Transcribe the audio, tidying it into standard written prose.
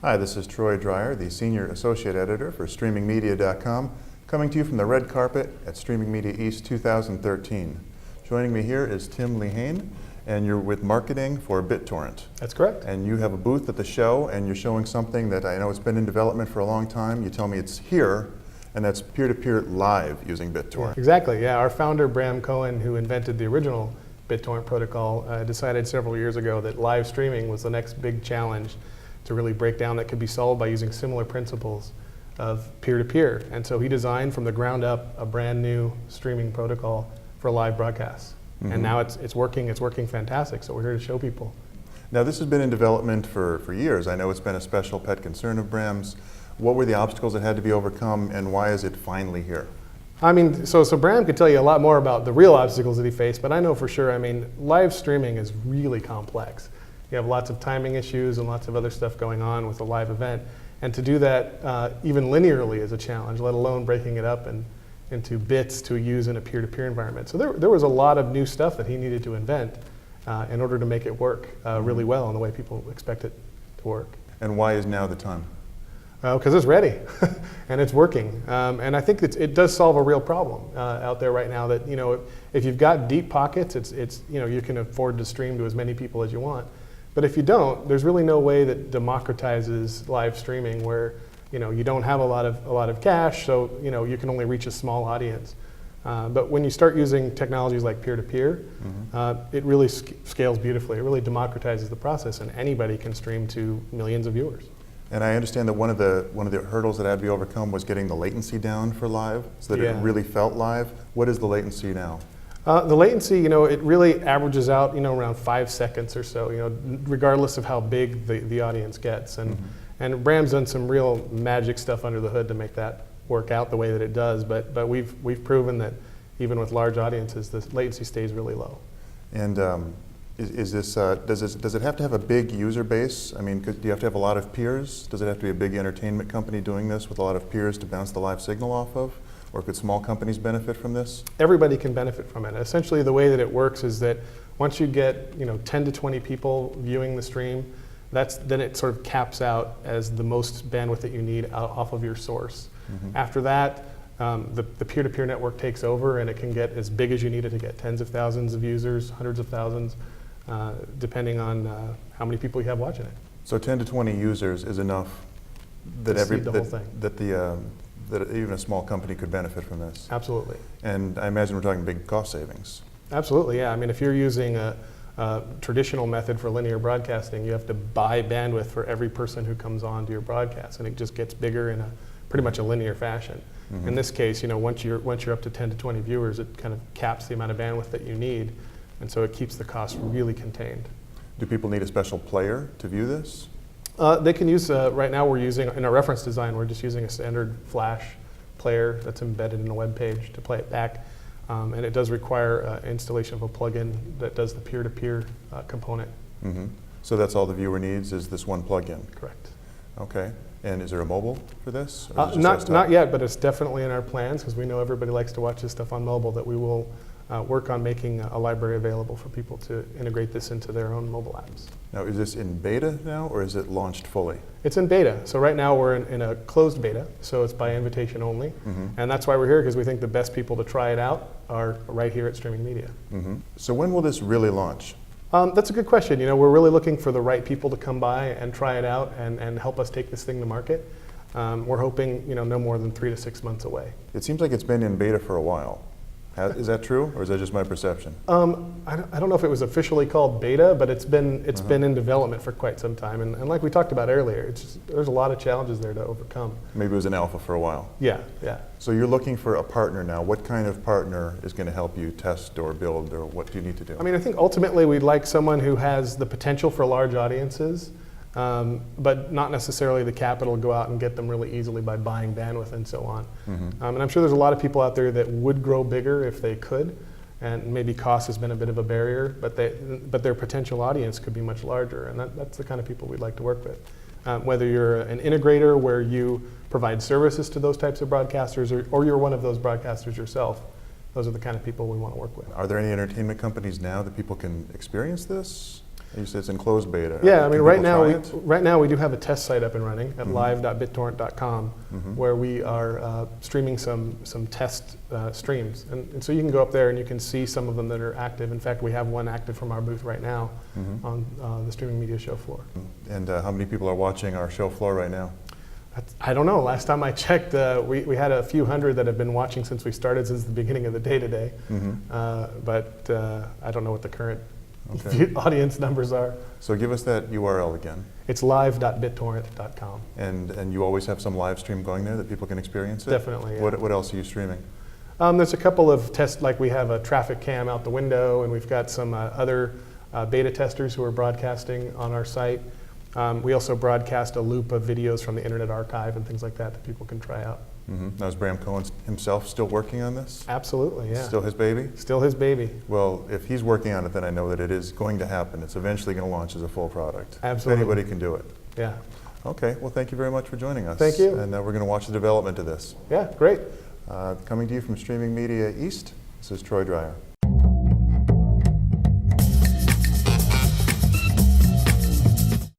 Hi, this is Troy Dreyer, the Senior Associate Editor for StreamingMedia.com, coming to you from the red carpet at Streaming Media East 2013. Joining me here is Tim Lehane, and you're with marketing for BitTorrent. That's correct. And you have a booth at the show, and you're showing something that I know it's been in development for a long time. You tell me it's here, and that's peer-to-peer live using BitTorrent. Exactly, yeah. Our founder, Bram Cohen, who invented the original BitTorrent protocol, decided several years ago that live streaming was the next big challenge to really break down that could be solved by using similar principles of peer-to-peer. And so he designed from the ground up a brand new streaming protocol for live broadcasts. Mm-hmm. And now it's working fantastic, so we're here to show people. Now this has been in development for years. I know it's been a special pet concern of Bram's. What were the obstacles that had to be overcome, and why is it finally here? I mean, so Bram could tell you a lot more about the real obstacles that he faced, but I know for sure, I mean, live streaming is really complex. You have lots of timing issues and lots of other stuff going on with a live event. And to do that even linearly is a challenge, let alone breaking it up into bits to use in a peer-to-peer environment. So there was a lot of new stuff that he needed to invent in order to make it work really well in the way people expect it to work. And why is now the time? Because it's ready and it's working. And I think it does solve a real problem out there right now that, you know, if you've got deep pockets, it's you know, you can afford to stream to as many people as you want. But if you don't, there's really no way that democratizes live streaming where, you know, you don't have a lot of cash, so, you know, you can only reach a small audience. But when you start using technologies like peer-to-peer, it really scales beautifully. It really democratizes the process, and anybody can stream to millions of viewers. And I understand that one of the hurdles that had to be overcome was getting the latency down for live, so that it really felt live. What is the latency now? The latency, you know, it really averages out, you know, around 5 seconds or so, you know, regardless of how big the audience gets. And Bram's done some real magic stuff under the hood to make that work out the way that it does. But we've proven that even with large audiences, the latency stays really low. And does it have to have a big user base? I mean, do you have to have a lot of peers? Does it have to be a big entertainment company doing this with a lot of peers to bounce the live signal off of? Or could small companies benefit from this? Everybody can benefit from it. Essentially, the way that it works is that once you get, you know, 10 to 20 people viewing the stream, then it sort of caps out as the most bandwidth that you need off of your source. After that, the peer-to-peer network takes over, and it can get as big as you need it to get tens of thousands of users, hundreds of thousands, depending on how many people you have watching it. So 10 to 20 users is enough that that even a small company could benefit from this. Absolutely. And I imagine we're talking big cost savings. Absolutely, yeah. I mean, if you're using a traditional method for linear broadcasting, you have to buy bandwidth for every person who comes on to your broadcast, and it just gets bigger in pretty much a linear fashion. In this case, you know, once you're up to 10 to 20 viewers, it kind of caps the amount of bandwidth that you need, and so it keeps the cost really contained. Do people need a special player to view this? They can use, right now we're using, in our reference design, we're just using a standard Flash player that's embedded in a web page to play it back. And it does require installation of a plugin that does the peer-to-peer component. So that's all the viewer needs is this one plugin? Correct. Okay. And is there a mobile for this? Not yet, but it's definitely in our plans because we know everybody likes to watch this stuff on mobile, that we will work on making a library available for people to integrate this into their own mobile apps. Now, is this in beta now, or is it launched fully? It's in beta. So right now we're in a closed beta, so it's by invitation only. And that's why we're here, because we think the best people to try it out are right here at Streaming Media. So when will this really launch? That's a good question. You know, we're really looking for the right people to come by and try it out and help us take this thing to market. We're hoping, you know, no more than 3 to 6 months away. It seems like it's been in beta for a while. Is that true, or is that just my perception? I don't know if it was officially called beta, but it's been in development for quite some time. And like we talked about earlier, there's a lot of challenges there to overcome. Maybe it was in alpha for a while. Yeah. So you're looking for a partner now. What kind of partner is going to help you test or build, or what do you need to do? I mean, I think ultimately we'd like someone who has the potential for large audiences, but not necessarily the capital to go out and get them really easily by buying bandwidth and so on. And I'm sure there's a lot of people out there that would grow bigger if they could, and maybe cost has been a bit of a barrier, but their potential audience could be much larger, and that's the kind of people we'd like to work with. Whether you're an integrator where you provide services to those types of broadcasters, or you're one of those broadcasters yourself, those are the kind of people we want to work with. Are there any entertainment companies now that people can experience this? You said it's in closed beta. Yeah, I mean, Can right people now we do have a test site up and running at Mhm. live.bittorrent.com, where we are streaming some test streams, and so you can go up there and you can see some of them that are active. In fact, we have one active from our booth right now Mhm. on the streaming media show floor. And how many people are watching our show floor right now? I don't know. Last time I checked, we had a few hundred that have been watching since we started, since the beginning of the day today. But I don't know what the current Okay. audience numbers are. So give us that URL again. It's live.bittorrent.com. And you always have some live stream going there that people can experience it? Definitely, yeah. What else are you streaming? There's a couple of tests, like we have a traffic cam out the window, and we've got some other beta testers who are broadcasting on our site. We also broadcast a loop of videos from the Internet Archive and things like that that people can try out. Now, is Bram Cohen himself still working on this? Absolutely, yeah. Still his baby? Still his baby. Well, if he's working on it, then I know that it is going to happen. It's eventually going to launch as a full product. Absolutely. Anybody can do it. Yeah. Okay, well, thank you very much for joining us. Thank you. And we're going to watch the development of this. Yeah, great. Coming to you from Streaming Media East, this is Troy Dreyer.